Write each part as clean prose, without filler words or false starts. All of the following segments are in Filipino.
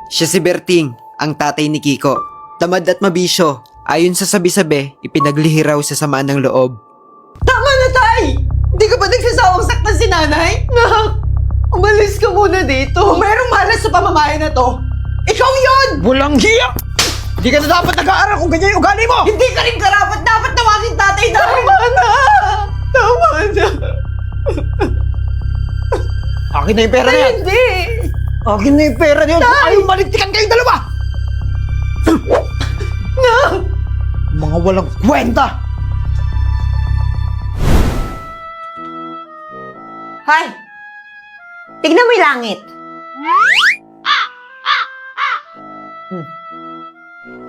Siya si Berting, ang tatay ni Kiko. Tamad at mabisyo. Ayon sa sabi-sabi, ipinaglihi raw sa sama ng loob. Tama na, Tay! Hindi ka ba nagsasawang saktan si nanay? Nak, umalis ka muna dito. Kung merong malas sa pamamahay na to, ikaw yun! Walang hiya! Hindi ka na dapat nag-aaral kung ganyan yung ugali mo! Hindi ka rin karapat dapat tawagin tatay dahil... Tama na! Tama na! Akin na yung pera na yan! Hindi! Akin na yung pera na yan! Kung ayaw malintikan kayong dalawa! Nak! Mga walang kwenta! Hay! Tignan mo yung langit.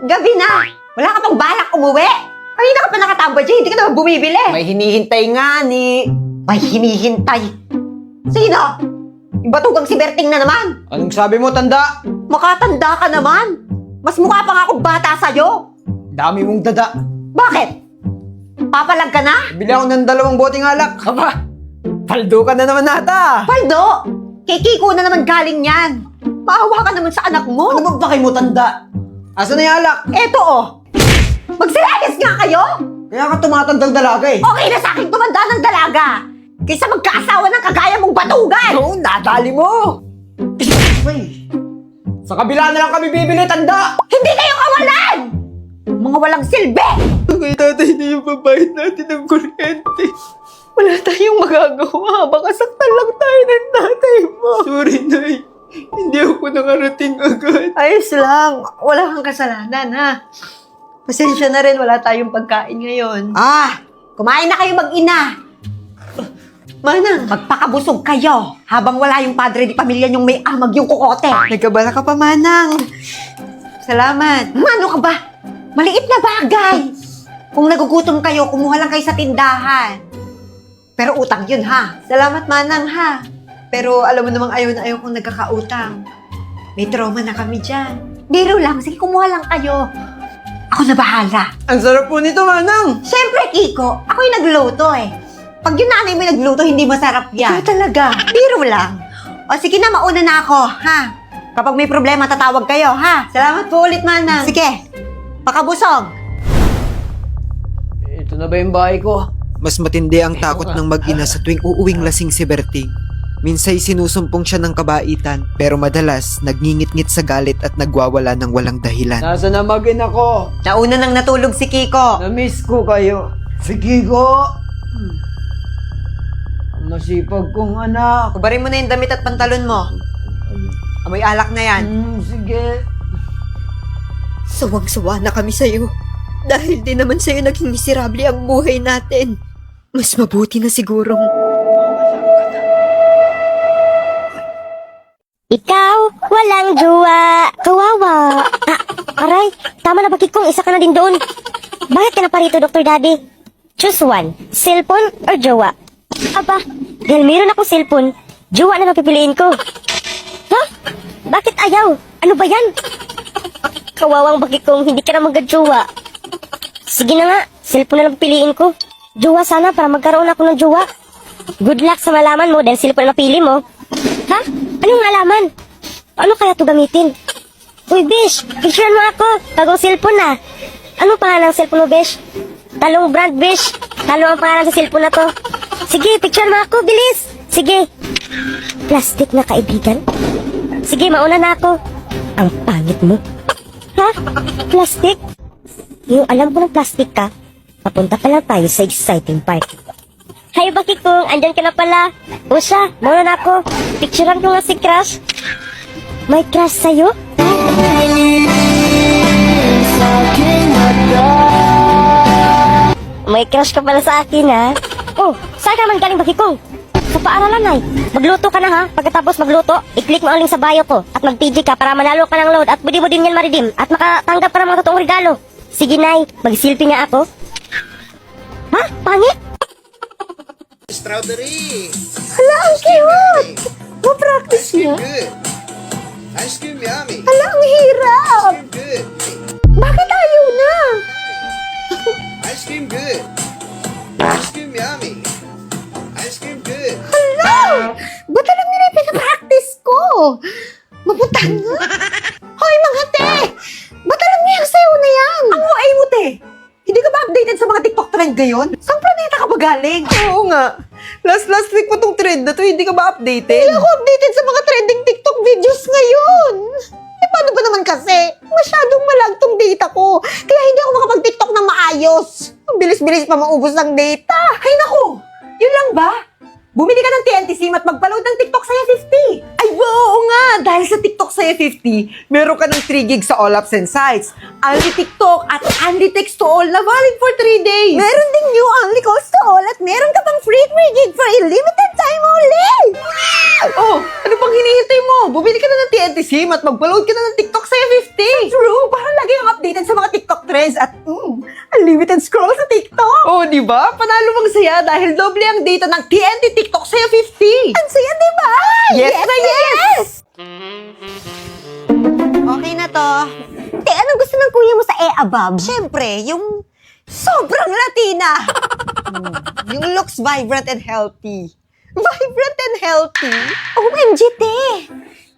Gabi na! Wala ka pang balak umuwi! Kanina ka pa nakatambay dyan, hindi ka naman bumibili. May hinihintay nga ni... May hinihintay. Sino? Yung batugang si Berting na naman. Anong sabi mo, tanda? Makatanda ka naman. Mas mukha pa nga akong bata sa'yo. Dami mong dada. Bakit? Papalag ka na? Bili ako ng 2 boteng alak. Aba, paldo ka na naman nata. Paldo! Kay Kiko na naman galing yan. Maawa ka naman sa anak mo. Ano bang pakay mo, tanda? Asa na yung alak? Eto oh. Magsilayas nga kayo? Kaya ka tumatandang dalaga eh. Okay na sa akin tumanda ng dalaga. Kaysa magkaasawa ng kagaya mong batugan. Oo, nadali mo. Ay, sa kabila na lang kami bibili, tanda. Hindi kayo kawalan! Mga walang silbi! Kay tatay na yung babayad natin ng kuryente. Wala tayong magagawa. Baka saktan lang tayo ng tatay mo. Sorry, Nay. Hindi ako nakarating agad. Ayos lang. Wala kang kasalanan, ha? Pasensya na rin. Wala tayong pagkain ngayon. Kumain na kayo mag-ina. Manang, magpakabusog kayo habang wala yung padre di pamilya niyong may amag yung kukote. Nagkabala ka pa, Manang. Salamat. Ano ka ba? Maliit na bagay. Kung nagugutom kayo, kumuha lang kayo sa tindahan. Pero utang yun, ha? Salamat, Manang, ha? Pero alam mo namang ayaw na ayaw kung nagkakautang. May trauma na kami dyan. Biro lang. Sige, kumuha lang kayo. Ako na bahala. Ang sarap po nito, Manang. Siyempre, Kiko, ako yung nagluto eh. Pag yung nanay mo nagluto, hindi masarap yan. Ikaw talaga. Biro lang. O sige na, mauna na ako, ha? Kapag may problema, tatawag kayo, ha? Salamat po ulit, Manang. Sige, pakabusog. Ito na ba yung bahay ko? Mas matindi ang takot ng mag-ina sa tuwing uuwing lasing si Berting. Minsay sinusumpong siya ng kabaitan, pero madalas nagngingit-ngit sa galit at nagwawala ng walang dahilan. Nasa na mag-ina ko? Nauna nang natulog si Kiko. Na-miss ko kayo. Sige ko. Ang masipag kong anak. Kubarin mo na yung damit at pantalon mo. Amoy alak na yan. Sige. Sawang-sawa na kami sa'yo. Dahil din naman sa'yo naging miserable ang buhay natin. Mas mabuti na sigurong... Ikaw, walang jowa. Kawawa. Aray, tama na bakit kung isa ka na din doon. Bakit ka na pa rito, Dr. Daddy? Choose one, cellphone or jowa? Aba, dahil mayroon ako cellphone, jowa na lang pipiliin ko. Ha? Bakit ayaw? Ano ba yan? Kawawang bakit kung hindi ka na magka-jowa. Sige na nga, cellphone na lang pipiliin ko. Jowa sana para magkaroon ako ng jowa. Good luck sa malaman mo dahil cellphone na napili mo. Ha? Anong alaman? Ano kaya ito gamitin? Uy, Besh, picturean mo ako. Bagong cellphone na. Anong pangalan ng cellphone mo, Besh? Talong brand, Besh. Talong ang pangalan sa cellphone na to. Sige, picturean mo ako, bilis. Sige. Plastic na kaibigan? Sige, mauna na ako. Ang pangit mo. Ha? Plastic? Yung alam ko ng plastic ka, papunta pa lang tayo sa exciting part. Hay, bakit kung andyan ka na pala? O siya, mauna na ako. Picturean ko nga si Crush. May crush sa'yo? May crush ka pala sa akin, ha? Oh, saan ka naman galing, bakit kung? Sa paaralan, ay. Magluto ka na, ha? Pagkatapos magluto, i-click mo ang link sa bio ko at mag-PG ka para manalo ka ng load at pwede mo din yan ma-redeem at makatanggap ka ng mga totoong regalo. Sige, Nay. Mag-selfie nga ako. Ha? Pangit? Strawberry. Hala, ang cute! Mo-practice niya. Good. Ice cream yummy. Hala, ang hirap! Good. Bakit ayaw na? Ice cream good. Ice cream yummy. Ice cream good. Hala! Ba't alam nila yung pinapractice ko? Mabutan nga. ngayon? Saan planeta ka ba galing? Oo nga. Last week pa tong trend na to, hindi ka ba updated? Hindi ako updated sa mga trending TikTok videos ngayon. Eh, paano ba naman kasi? Masyadong malag tong data ko. Kaya hindi ako makapag-TikTok ng maayos. Ang bilis-bilis pa maubos ng data. Ay, naku! Yun lang ba? Bumili ka ng TNT SIM at magpa-load ng TikTok Saya 50. Ay, oo nga! Dahil sa TikTok Saya 50, meron ka ng 3 gigs sa all apps and sites. Only TikTok at only text to all na valid for 3 days. Meron ding new only calls to all at meron ka pang free 3 gig for a limited time only. Oh, ano pang hinihintay mo? Bumili ka na ng TNT SIM at magpa-load ka na ng TikTok Saya 50. True, parang lagi kang updated sa mga TikTok trends at unlimited scroll sa TikTok. Oh, di ba? Panalo mang saya dahil doble ang data ng TNT TikTok Saya 50. Ang saya, di ba? Yes na yes! Okay na to. Te, anong gusto ng kuya mo sa above? Siyempre, yung sobrang Latina. Yung looks vibrant and healthy. Vibrant and healthy? OMG, te!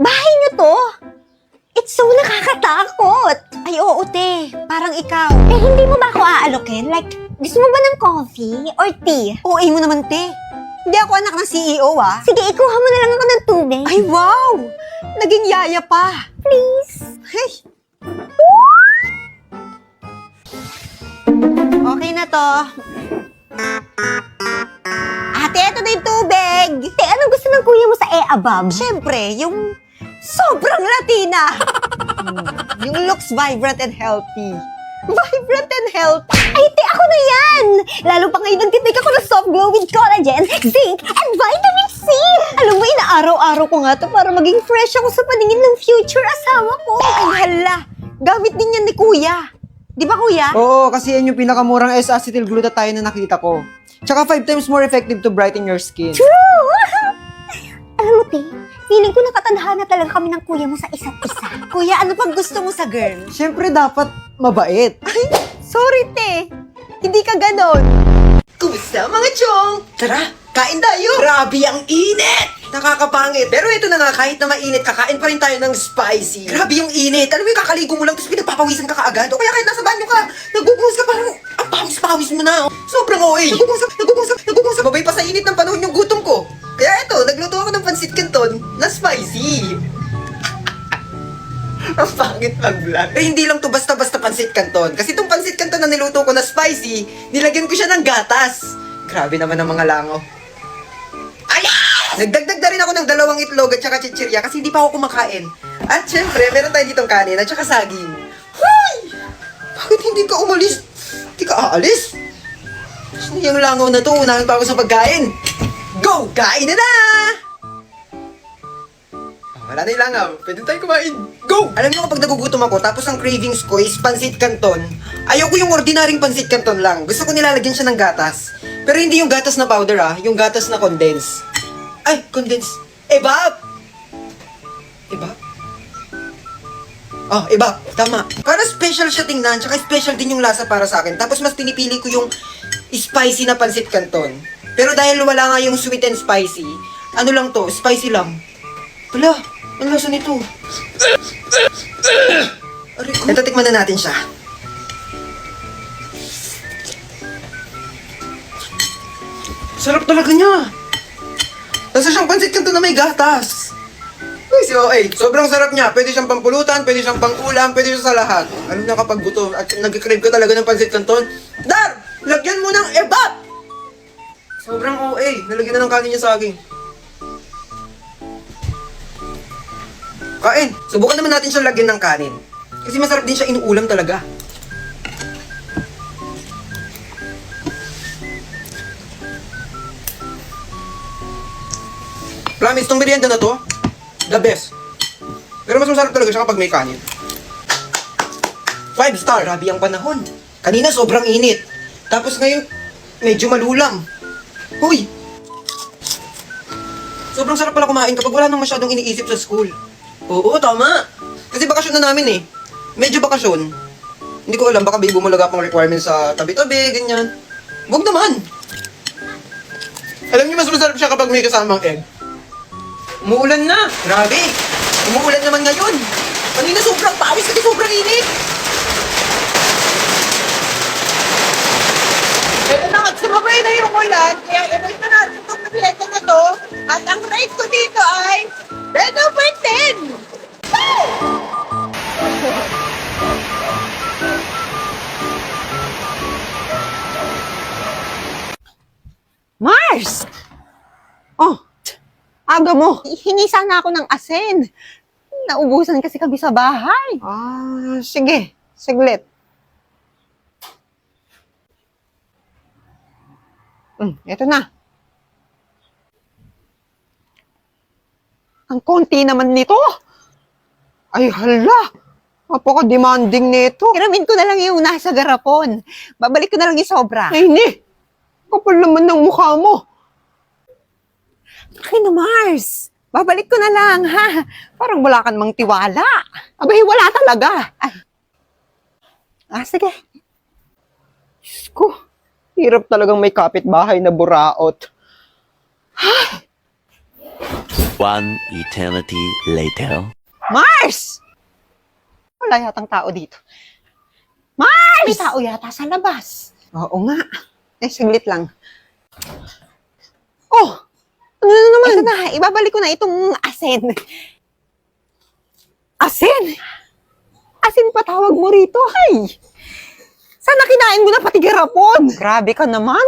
Bahay niyo to? It's so nakakatakot. Ay, oo, te. Parang ikaw. Eh, hindi mo ba ako aalokin? Like, gusto mo ba ng coffee or tea? Oo, mo naman, te. Hindi ako anak ng CEO, ah. Sige, ikuha mo na lang ako ng tubig. Ay, wow! Naging yaya pa. Please. Ay. Okay na to. Ate, eto na yung tubig. Te, anong gusto ng kuya mo sa above? Siyempre, yung sobrang Latina. Yung looks vibrant and healthy. Vibrant and healthy. Ay, te, ako na yan! Lalo pa ngayon nagtitake ako ng soft glow with collagen, zinc, and vitamin C! Alam mo, inaaraw-araw ko nga to para maging fresh ako sa paningin ng future asawa ko. Ay, hala! Gamit din yan ni kuya. Di ba, kuya? Oo, kasi yan yung pinakamurang S-acetyl-glutathione na nakita ko. Tsaka 5 times more effective to brighten your skin. True! Alam mo, te, feeling ko nakatandaan na talaga kami ng kuya mo sa isa't isa. Kuya, ano pang gusto mo sa girl? Siyempre dapat mabait. Ay, sorry, te. Hindi ka ganon. Kumusta mga chong? Tara, kain tayo! Grabe ang init! Nakakapangit. Pero ito na nga, kahit na mainit, kakain pa rin tayo ng spicy. Grabe yung init. Alam mo yung kakaligo mo lang, tapos pinagpapawisan ka kaagad. O kaya kahit nasa banyo ka, nagbubuhos ka parang, ang pawis-pawis mo na. Sobrang OA. Nagbubuhos. Babay pa sa init ng panahon yung gutom ko. Kaya ito, nagluto ako ng pansit canton na spicy. Ang pangit mag-vlog. Eh, hindi lang to basta-basta pansit canton. Kasi itong pansit canton na niluto ko na spicy, nilagyan ko siya ng gatas. Grabe naman ang mga langaw. Ay! Nagdagdag na rin ako ng 2 itlog at saka chichirya kasi hindi pa ako kumakain. At syempre, meron tayo ditong kanin at saka saging. Hoy! Bakit hindi ka umalis? Hindi ka aalis? Sino yung langaw na to? Unahan pa ako sa pagkain. Go! Kain na na! Wala na yung langaw. Pwede tayo kumain. Go! Alam niyo kapag nagugutom ako, tapos ang cravings ko is pansit canton, ayoko yung ordinaryong pansit canton lang. Gusto ko nilalagyan siya ng gatas. Pero hindi yung gatas na powder yung gatas na condense. Ay, condense. Ebap! Ebap? Oh, ebap. Tama. Para special siya tingnan, tsaka special din yung lasa para sa akin. Tapos mas pinipili ko yung spicy na pansit canton. Pero dahil wala nga yung sweet and spicy, ano lang to, spicy lang. Wala, ang lasa nito. Aray ko. Ito, tikman na natin siya. Sarap talaga niya. Lasa siyang pansit canton na may gatas. Uy, si OA, sobrang sarap niya. Pwede siyang pampulutan, pwede siyang pangulam, pwede siya sa lahat. Alam niya kapag gutom at nag-crave ka talaga ng pansit canton, Dar! Lagyan mo ng ebap! Sobrang OA. Nalagyan na ng kanin niya sa akin. Kain. Subukan naman natin siyang lagyan ng kanin. Kasi masarap din siya inuulam talaga. Promise, tong merienda na to, the best. Pero mas masarap talaga siya kapag may kanin. 5 star. Grabe ang panahon. Kanina sobrang init. Tapos ngayon, medyo malulam. Hoy! Sobrang sarap pala kumain kapag wala nang masyadong iniisip sa school. Oo, tama. Kasi bakasyon na namin eh. Medyo bakasyon. Hindi ko alam, baka may bumulaga pang requirements sa tabi-tabi, ganyan. Huwag naman. Alam niyo, mas masarap siya kapag may kasamang egg. Umuulan na. Grabe. Umuulan naman ngayon. Kanina sobrang pawis kasi sobrang init. Eto na, umuulan, kaya ubos na natin itong proyekto na to. At ang rate ko dito ay 10 over 10! Mars! Oh, aga mo. Hingi sana ako ng asin. Naubusan kasi kami sa bahay. Sige. Saglit. Eto na. Ang konti naman nito. Ay, hala. Napaka-demanding nito. Hiramin ko na lang yung nasa garapon. Babalik ko na lang yung sobra. Ay, hindi. Kapal naman ng mukha mo. Akin na, Mars. Babalik ko na lang, ha? Parang wala ka namang tiwala. Abay, wala talaga. Sige. Diyos ko. Hirap talagang may kapitbahay na buraot. One eternity later. Mars! Wala yatang tao dito. Mars! May tao yata sa labas. Oo nga. Saglit lang. Oh! Ano na naman? Ito na, ibabalik ko na itong asin. Asin? Asin pa tawag mo rito? Ay! Sana kinain mo na pati garapon. Grabe ka naman.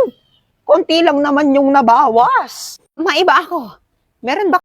Konti lang naman yung nabawas. Maiba ako. Meron ba